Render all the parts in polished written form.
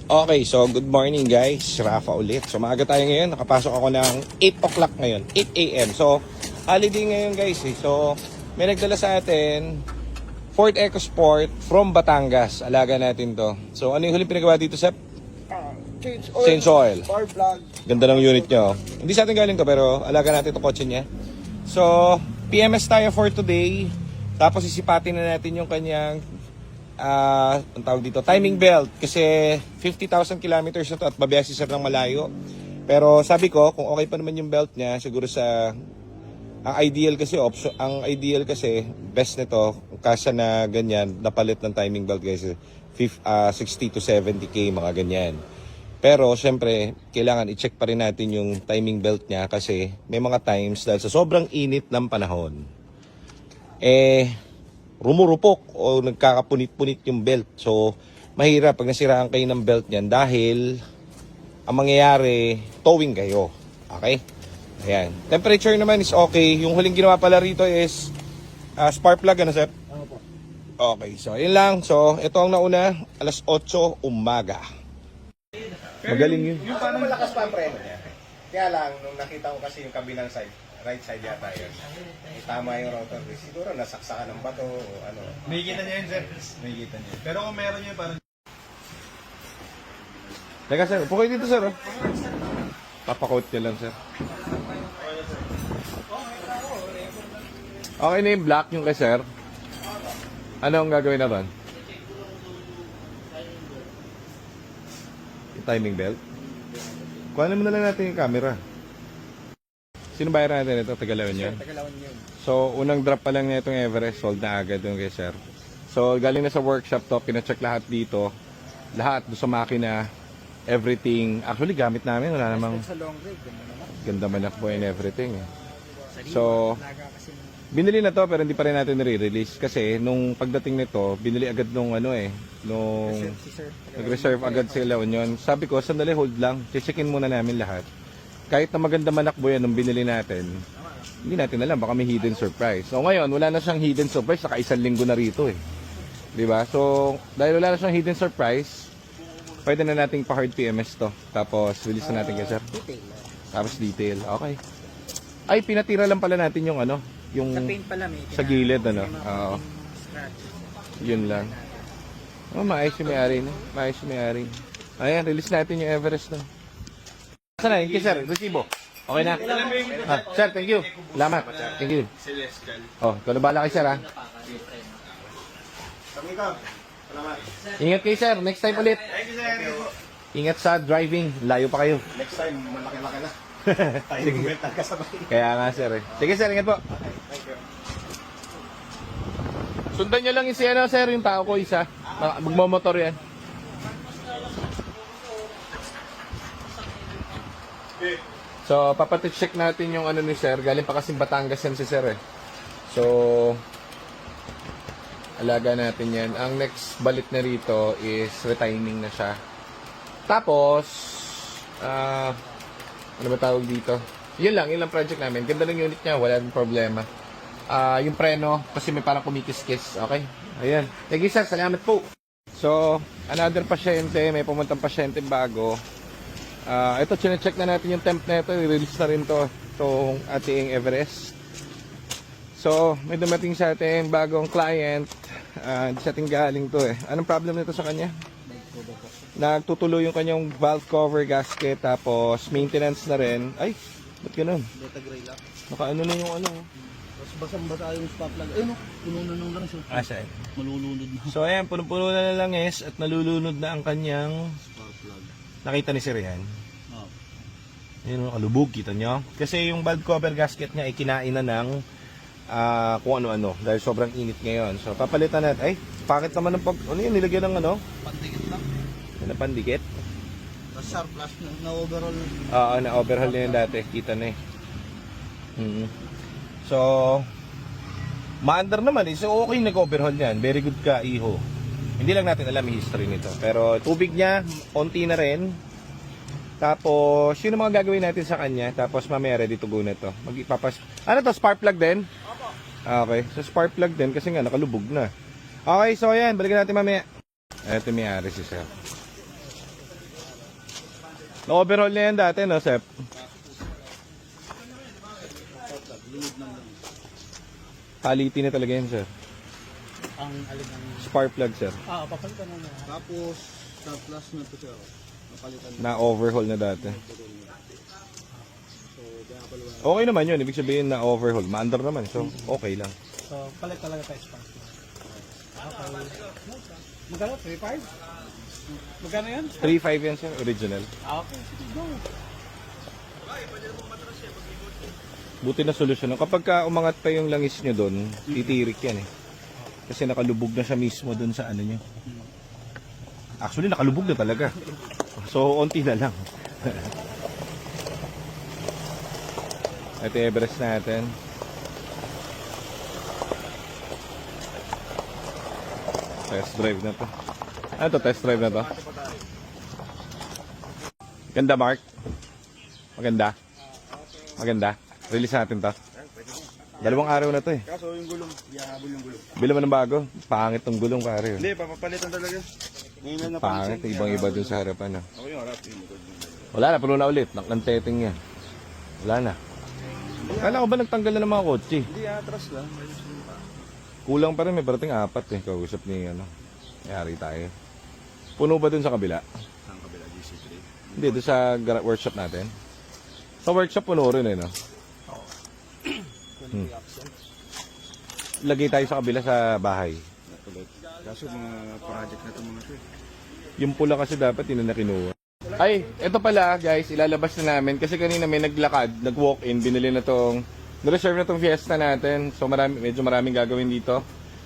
Okay, so good morning guys, Rafa ulit. So maaga tayo ngayon, nakapasok ako ng 8 o'clock ngayon, 8 a.m. So holiday ngayon guys eh. So may nagdala sa atin Ford EcoSport from Batangas. Alaga natin to. So ano yung huling pinagawa dito, Sep? Change oil. Spark plug. Ganda ng unit nyo. Hindi sa atin galing to pero alaga natin to kotse niya. So PMS tayo for today. Tapos isipatin na natin yung kanyang ang tawag dito, timing belt, kasi 50,000 kilometers na to at babiyas si sir ng malayo. Pero sabi ko, kung okay pa naman yung belt niya, siguro sa ang ideal kasi best nito kasa na ganyan napalit ng timing belt guys, 60 to 70k mga ganyan. Pero syempre, kailangan i-check pa rin natin yung timing belt niya kasi may mga times dahil sa sobrang init ng panahon rumurupok o nagkakapunit-punit yung belt. So, mahirap pag nasiraan kayo ng belt niyan dahil ang mangyayari, towing kayo. Okay? Ayan. Temperature naman is okay. Yung huling ginawa pala rito is spark plug, ano sir? Ano po? Okay, so yun lang. So, ito ang nauna, alas 8 umaga. Magaling yun. Yung paano malakas pa ang preno niya? Kaya lang, nung nakita ko kasi yung kabilang side, right side yata yun. Tama yung rotor. Siguro nasaksakan ng bato o ano. May kita niya yun, sir. May kita niya. Pero kung meron niya parang... Teka sir, upo kayo dito sir. Oh. Papakot niya lang sir. Okay na yung black yung kay sir. Ano ang gagawin na ron? Yung timing belt? Kuhanin mo na lang natin yung camera. Sino bayaran natin ito? Tagalawan yun? Tagalawan yun. So, unang drop pa lang niya itong Everest. Sold na agad yung kay sir. So, galing na sa workshop to. Pinacheck lahat dito. Lahat doon sa makina. Everything. Actually, gamit namin. Wala namang Sa long rig, ganda manakbo and everything. So, binili na to pero hindi pa rin natin nire-release. Kasi nung pagdating nito, binili agad nung nag-reserve agad sila yun. Sabi ko, sandali hold lang. Checkin muna namin lahat. Kahit na maganda manakbo yan nung binili natin, hindi natin alam, baka may hidden surprise. So ngayon, wala na siyang hidden surprise, saka isang linggo na rito eh. Diba? So, dahil wala na siyang hidden surprise, pwede na nating pa-hard PMS to. Tapos, release na natin kay sir. Detail. Tapos detail. Okay. Ay, pinatira lang pala natin yung yung Sa paint pala may sa gilid, Oo. scratch. Yun lang. Oh, maayos yung may-ari na. Maayos yung may-ari. Ayan, release natin yung Everest na. Saan na? Yung kay sir, resibo. Okay na? Sir, thank you. Salamat. Thank you. Celestial. Oh, ito na bala kay sir ha. Sabi ko. Salamat. Ingat kayo sir, next time ulit. Thank you, sir. Ingat sa driving, layo pa kayo. Next time, malaki-laki na. Tayo bumenta kasabay. Kaya nga sir eh. Sige sir, ingat po. Thank you. Sundan nyo lang yung sir, yung tao ko isa. Magmamotor yan. So, papacheck natin yung ni sir. Galing pa kasing Batangas yan si sir eh. So, alaga natin yan. Ang next balik na rito is retiming na siya. Tapos, ano ba tawag dito? Yun lang project namin. Ganda ng unit niya, wala rin problema. Yung preno, kasi may parang kumikis-kis. Okay? Ayan. Thank you sir, salamat po. So, another pasyente, may pumuntang pasyente bago. Ito, chinecheck na natin yung temp na ito. I-release na rin to itong ating Everest. So, may dumating sa ating bagong client. Hindi sa ating galing to eh. Anong problem nito sa kanya? Nagtutuloy yung kanyang valve cover gasket. Tapos, maintenance na rin. Ay, ba't ganun? Beta gray lang. Naka-ano na yung Tapos basang-basa yung spark plug. Ayun o, puno na nung lang siya. Saan? Malulunod na. So, ayan, puno-puno na lang is at nalulunod na ang kanyang Spark plug. nakita ni Sir yan. Oh. Yun, kalubog, kita nyo. Kasi yung valve cover gasket niya ay kinain na ng kung ano-ano. Dahil sobrang init ngayon. So, papalitan natin. Ay, bakit naman ng ano yun, nilagyan ng Pandikit lang. pandikit? Tapos sharp plus na overall. Oo, na-overhaul na yun dati. Kita na eh. So, maandar naman eh. So, okay nag-overhaul yan. Very good ka, iho. Hindi lang natin alam yung history nito. Pero, tubig niya, onti na rin. Tapos, yun ang mga gagawin natin sa kanya. Tapos, mamaya ready to go na to. Ano to? Spark plug din? Opo. Okay. So, spark plug din kasi nga nakalubog na. Okay, so ayan. Balikan natin mamaya. Ito may-ari si sir. Na-overhaul na yan dati, no, Sep? Quality na talaga yan, sir. Ang alin ang... Spark plug, sir. Papalitan na. Tapos, sa plus na to siya. Napalitan na. Na-overhaul na dati. Okay naman yun. Ibig sabihin na overhaul. Ma-under naman. So, okay lang. So, palit talaga tayo spark plug. Okay. Magkano? 3.5? Magkano yan? 3.5 yan, sir. Original. Okay, sige, go. Buti na solusyon. Kapag ka umangat pa yung langis nyo doon, titirik yan eh. Kasi nakalubog na siya mismo doon sa ano nyo. Actually, nakalubog na talaga. So, onti na lang. Ito yung Everest natin. Test drive na to. Ano to? Test drive na to? Ganda, Mark? Maganda? Maganda? Release natin to. Dalawang araw na to eh. Kaso yung gulong, ihahabol yung gulong. Bila mo ng bago. Pangit tong gulong, pare. Hindi, papapalitan talaga. Ngayon lang Pangit. Ibang-iba dun sa harapan. Ako yung harap. Wala na, puno na ulit. Nang-tetting yan. Wala na. Kala ko ba nagtanggal na ng mga kotse? Hindi, atras lang. Kulang pa rin, may parating 4 eh. Kausap ni ano. Yari tayo. Puno ba dun sa kabila? Saan kabila? GC3? Hindi, dun sa workshop natin. Sa workshop puno rin eh, no? Lagay tayo sa kabila sa bahay. Kaso mga project na ito mga ito eh. Yung pula kasi dapat yun na kinuha. Ay, eto pala guys, ilalabas na namin. Kasi kanina may naglakad, nag-walk-in, binili na tong, na-reserve na tong Fiesta natin. So medyo maraming gagawin dito.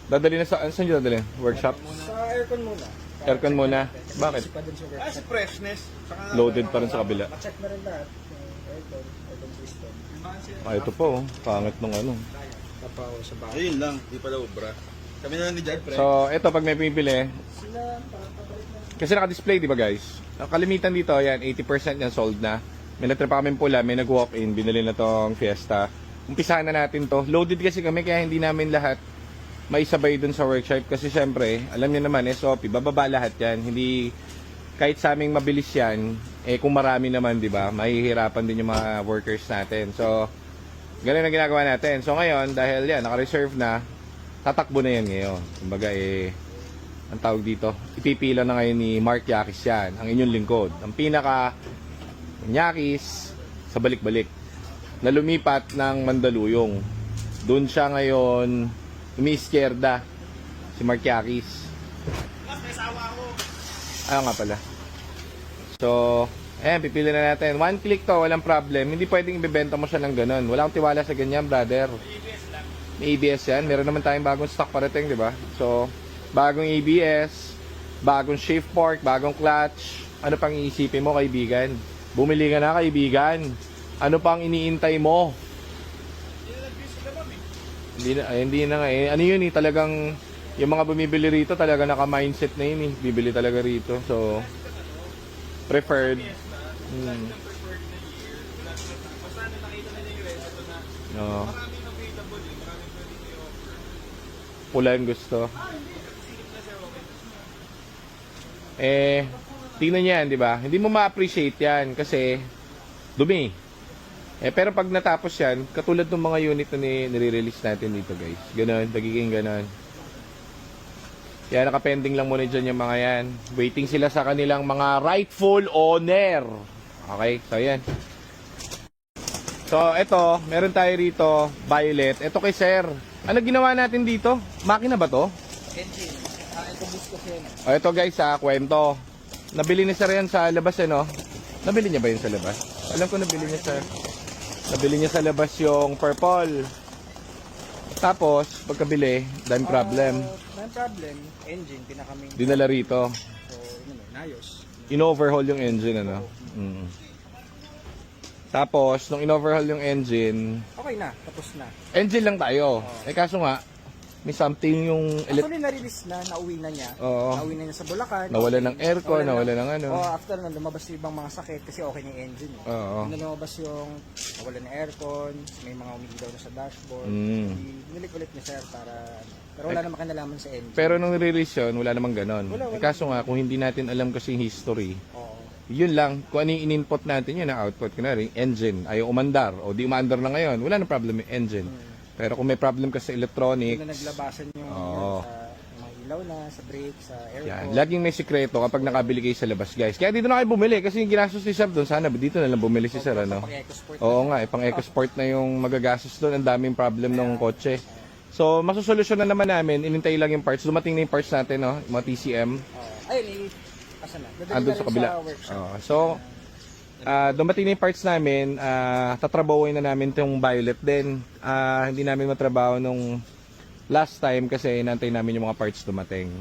Dadali na saan nyo dadali? Workshop? Sa aircon muna. Aircon muna. Bakit? Pa din sa workshop. Kasi freshness. Saka, Loaded pa rin sa kabila. check na rin lahat. Aircon system. Ah, ito po, oh. Pangit nung ano. Tapaw sa bahay. Ayun lang, di pala obra. Kami na lang ni Jad, pre. So, ito pag may pipili. Kasi naka-display, di ba guys? Ang kalimitan dito, yan, 80% yan sold na. May natrip pa kami pula, may nag-walk-in, binili na tong Fiesta. Umpisahan na natin to. Loaded kasi kami, kaya hindi namin lahat maisabay dun sa workshop. Kasi syempre, alam niyo naman, SOP, bababa lahat yan. Hindi, kahit sa aming mabilis yan, eh kung marami naman, di ba, mahihirapan din yung mga workers natin. So, ganun ang ginagawa natin. So ngayon, dahil yan, naka-reserve na, tatakbo na yan ngayon. Kumbaga ang tawag dito, ipipila na ngayon ni Mark Yakis yan, ang inyong lingkod. Ang pinaka Yakis sa balik-balik na lumipat ng Mandaluyong. Doon siya ngayon umi-izquierda si Mark Yakis. Ano nga pala. So, ayan, pipili na natin. One click to, walang problem. Hindi pwedeng ibebenta mo siya ng ganun. Wala akong tiwala sa ganyan, brother. May ABS yan. Meron naman tayong bagong stock parating, di ba? So, bagong ABS, bagong shift fork, bagong clutch. Ano pang iisipin mo, kaibigan? Bumili ka na, kaibigan. Ano pang iniintay mo? Hindi na nga eh. Ano yun eh, talagang yung mga bumibili rito, talaga naka-mindset na yun eh. Bibili talaga rito. So, preferred. No. Pula yung gusto. Eh, tingnan yan, di ba? Hindi mo ma-appreciate yan kasi dumi. Eh, pero pag natapos yan, katulad ng mga unit na nire-release natin dito, guys. Ganon, nagiging ganon. Kaya nakapending lang muna dyan yung mga yan. Waiting sila sa kanilang mga rightful owner. Okay, so yan. So, eto, meron tayo rito, violet. Eto kay sir. Ano ginawa natin dito? Makina ba to? Engine. Ito boost ko yan. O, ito guys kwento. Nabili ni sir yan sa labas Nabili niya ba yun sa labas? Alam ko nabili niya sa labas yung purple. Tapos, pagkabili, daming problem. Daming problem. Engine, pinakaming. Dinala rito. So, inayos. In-overhaul yung engine, ano? Tapos, nung in-overhaul yung engine, Okay na, tapos na. engine lang tayo. Eh kaso nga, may something yung Actually, na-release na, nauwi na niya. Oo. Nauwi na niya sa Bulacan. Nawala ng aircon, nawala ng ano. Oh, after na lumabas yung ibang mga sakit kasi okay na yung engine. Oo. Na lumabas yung nawala ng aircon, may mga umiilaw na sa dashboard. Binilik ulit ni sir para pero wala namang kinalaman sa engine. Pero nung release yun, wala namang ganon. Wala. Eh kaso nga, kung hindi natin alam kasi yung history, Oo. Yun lang, kung ano yung in-input natin, yun ang output. Kunwari, engine, ayaw umandar, o di umandar na ngayon, wala na problem yung engine. Pero kung may problem ka sa electronics, Doon na naglabasan yung Oo. sa mga ilaw na, sa brake, sa aircon. yan, laging may sikreto kapag nakabili kayo sa labas, guys. Kaya dito na kayo bumili, kasi yung ginastos ni Sir doon, sana dito na lang bumili si Sir, ano? Pang EcoSport. Oo nga, pang EcoSport na yung magagastos doon, ang daming problem ng kotse. So, masusolusyon na naman namin, inintay lang yung parts, dumating na yung parts natin, no? Yung mga TCM. Ayun, asan na? Dadali Andun na sa rin kabila. workshop. Oo. So, dumating na yung parts namin, tatrabahoin na namin itong violet din. Hindi namin matrabaho nung last time kasi inantay namin yung mga parts dumating.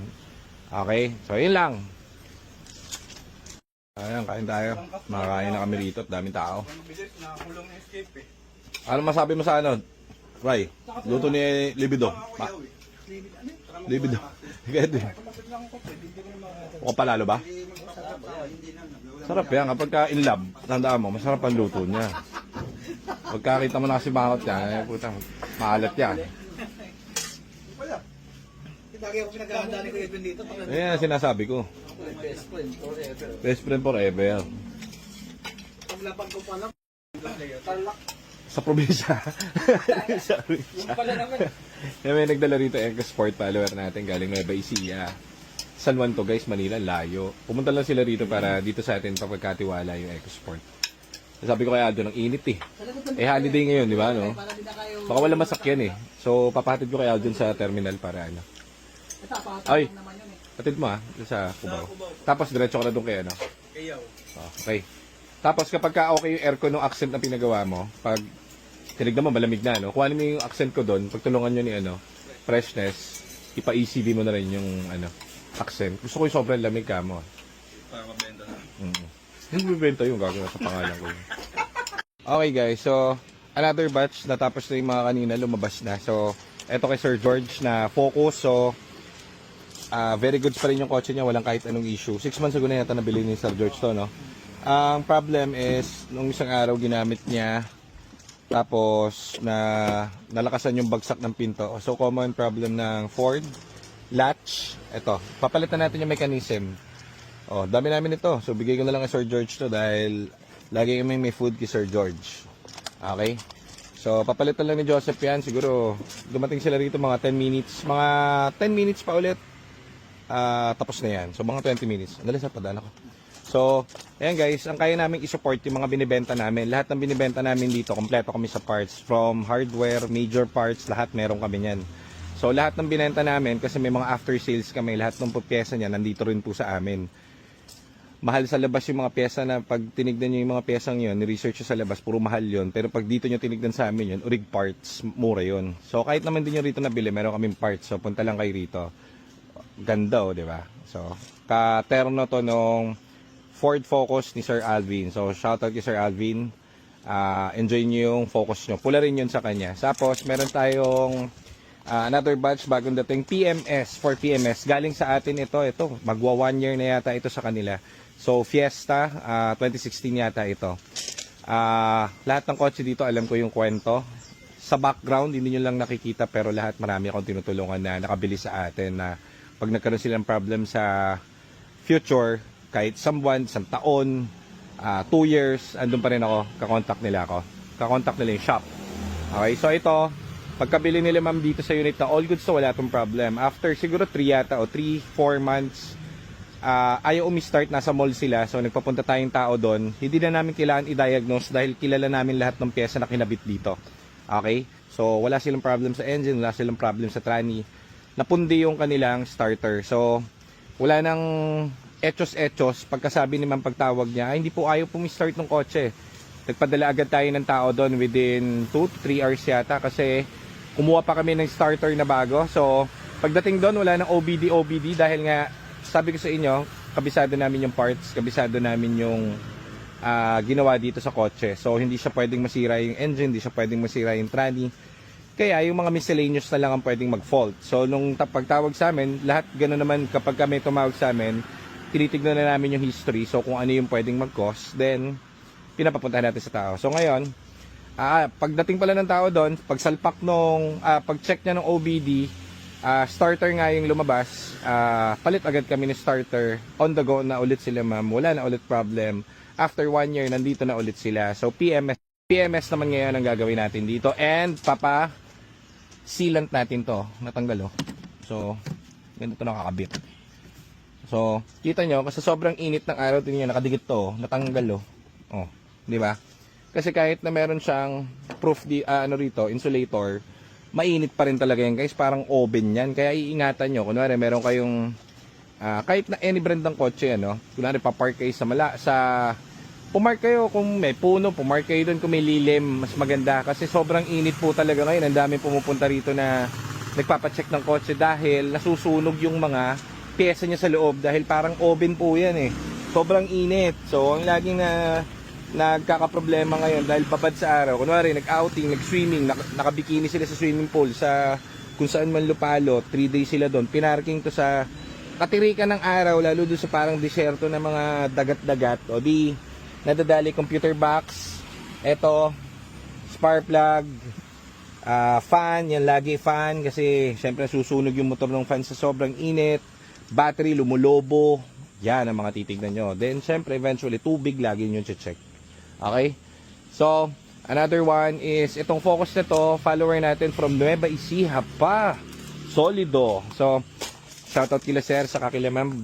Okay? So, yun lang. Ayan, kain tayo. Makakain na kami rito at daming tao. Ano masabi mo sa ano? Ray, luto ni Libido. Libido. Gede. O palalo ba? Sarap yan. Kapag ka in love, tandaan mo, masarap ang luto niya. Pagkakita mo na kasi bakot yan, putang, maalat yan. Lagi ako pinaghahanda ni Kuya Edwin dito. Ayan ang sinasabi ko. Best friend forever. Best friend forever. Paglapag ko pa lang, tarlak. Sa probinsya. Sa Yung probinsya. pala naman. Yan, may nagdala rito EcoSport follower natin galing Nueva Ecija. San Juan to guys, Manila, layo. Pumunta lang sila rito para dito sa atin papagkatiwala yung EcoSport. Sabi ko kay Aldo, ng init eh. Holiday ngayon, di ba, no? Para di na kayo. Baka wala masakyan eh. So, papahatid ko kay Aldo sa terminal para ano. Ito, Ay, pakatapang naman yun eh. patid mo doon sa Cubao. Tapos diretso ka na doon kay ano. Kayaw. Okay. Tapos kapag ka okay yung aircon ng accent na pinagawa mo, pag tinignan mo malamig na, no? Kuhanin mo yung accent ko doon, pagtulungan nyo ni ano, freshness, ipa-ECV mo na rin yung ano, accent. Gusto ko yung sobrang lamig ka mo. Para mabenta na. Hindi bibenta yung gagawin sa pangalan ko. Okay guys, so another batch, natapos na yung mga kanina, lumabas na. So, eto kay Sir George na Focus. So, very good pa rin yung kotse niya, walang kahit anong issue. 6 months ago na yata nabili ni Sir George to, no? Ang problem is, nung isang araw ginamit niya, tapos nalakasan yung bagsak ng pinto. So, common problem ng Ford. Latch, eto, papalitan natin yung mechanism. Oh, dami namin ito. So, bigay ko na lang kay Sir George to dahil lagi kami may food kay Sir George. Okay? So, papalitan lang ni Joseph yan. Siguro, dumating sila rito mga 10 minutes. Mga 10 minutes pa ulit. Tapos na yan. So, mga 20 minutes. Dali sa padala ko. So, ayan guys, ang kaya namin i-support yung mga binibenta namin. Lahat ng binibenta namin dito, kompleto kami sa parts. From hardware, major parts, lahat meron kami yan. So, lahat ng binenta namin, kasi may mga after sales kami, lahat ng pyesa niya, nandito rin po sa amin. Mahal sa labas yung mga pyesa na pag tinignan nyo yung mga pyesang yun, ni-research nyo sa labas, puro mahal yun. Pero pag dito nyo tinignan sa amin yun, urig parts, mura yun. So, kahit naman din nyo rito nabili, meron kaming parts. So, punta lang kayo rito. Ganda di ba? So, ka-terno to nung Ford Focus ni Sir Alvin. So, shoutout kay Sir Alvin. Enjoy nyo yung Focus nyo. Pula rin yun sa kanya. Tapos, meron tayong another batch bagong dating PMS for PMS. Galing sa atin ito. Magwa 1 year na yata ito sa kanila. So, Fiesta, 2016 yata ito. Lahat ng kotse dito, alam ko yung kwento. Sa background, hindi nyo lang nakikita pero lahat marami akong tinutulungan na nakabili sa atin na pag nagkaroon silang problem sa future, kahit isang buwan, isang taon, 2 years, andun pa rin ako, kakontak nila yung shop. Okay, so ito, pagkabili nila ma'am dito sa unit na all goods, so wala tong problem. After siguro 3 yata o 3-4 months, ayaw umi-start, nasa mall sila, so nagpapunta tayong tao doon. Hindi na namin kailangan i-diagnose dahil kilala namin lahat ng pyesa na kinabit dito. Okay, so wala silang problem sa engine, wala silang problem sa tranny. Napundi yung kanilang starter. So, wala nang etos-etos. Pagkasabi ni ma'am pagtawag niya, hindi po ayaw pumi-start ng kotse. Nagpadala agad tayo ng tao doon within 2 to 3 hours yata kasi kumuha pa kami ng starter na bago. So, pagdating doon, wala nang OBD dahil nga, sabi ko sa inyo, kabisado namin yung parts, kabisado namin yung ginawa dito sa kotse. So, hindi siya pwedeng masira yung engine, hindi siya pwedeng masira yung tranny. Kaya yung mga miscellaneous na lang ang pwedeng mag-fault. So, nung pagtawag sa amin, lahat gano'n naman kapag kami tumawag sa amin, tinitignan na namin yung history. So, kung ano yung pwedeng mag-cause, then, pinapapuntahan natin sa tao. So, ngayon, pagdating pala ng tao doon, pagsalpak nung, pag-check niya ng OBD, Starter nga yung lumabas. Palit agad kami ni starter. On the go na ulit sila, ma'am. Wala na ulit problem. After 1 year, nandito na ulit sila. So, PMS naman ngayon ang gagawin natin dito. And, sealant natin to. Natanggal, oh. So, ganito nakakabit. So, kita nyo, kasi sobrang init ng araw, tingnan nyo, nakadikit to, natanggal, oh. Oh, di ba? Kasi kahit na meron siyang rito, insulator, mainit pa rin talaga yan, guys. Parang oven yan. Kaya iingatan nyo. Kunwari, meron kayong, kahit na any brand ng kotse, ano, kunwari, papark kayo pumark kayo kung may puno, pumark kayo doon kung may lilim, mas maganda. Kasi sobrang init po talaga ngayon. Ang daming pumupunta rito na nagpapacheck ng kotse dahil nasusunog yung mga pyesa niya sa loob dahil parang oven po yan eh. Sobrang init. So, ang laging nagkakaproblema ngayon dahil babad sa araw. Kunwari, nag-outing, nag-swimming, nakabikini sila sa swimming pool sa kung saan man lupalo, 3 days sila doon. Pinarking to sa katirikan ng araw, lalo doon sa parang disyerto na mga dagat-dagat. O di, nadadali computer box, eto, spark plug, fan, yan lagi fan kasi syempre susunog yung motor ng fan sa sobrang init. Battery, lumulobo. Yan ang mga titignan nyo. Then, syempre, eventually, tubig lagi nyo check. Okay? So, another one is, itong Focus na to, follower natin from Nueva Ecija pa. Solido. So, shoutout kila sir, saka kila ma'am,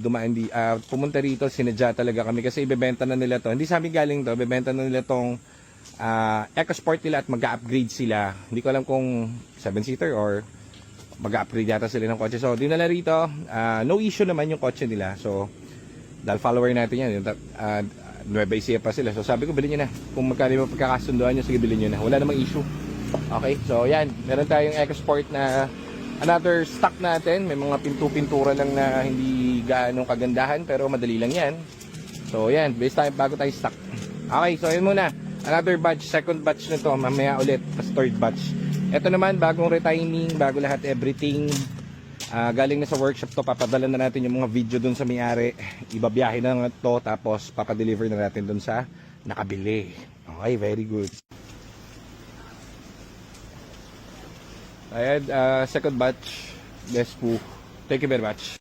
pumunta rito, sinadya talaga kami kasi ibebenta na nila to. Hindi sa amin galing to, ibebenta na nila tong EcoSport nila at mag-upgrade sila. Hindi ko alam kung 7-seater or mag-upgrade yata sila ng kotse. So, dinala rito, no issue naman yung kotse nila. So, dahil follower natin yan, Nueva Ecija pa sila. So, sabi ko, bilhin nyo na. Kung magkano yung pagkakasunduan nyo, sige, bilhin nyo na. Wala namang issue. Okay, so yan. Meron tayong EcoSport na another stock natin. May mga pintura lang na hindi gaano kagandahan, pero madali lang yan. So, yan. Bago tayo stock. Okay, so yun muna. Another batch, second batch na to. Mamaya ulit, pas third batch. Ito naman, bagong retining, bago lahat, everything. Galing na sa workshop to, papadala na natin yung mga video dun sa may-ari. Ibabiyahe na to, tapos papadeliver na natin dun sa nakabili. Okay, very good. Ayan, second batch. Yes po. Thank you very much.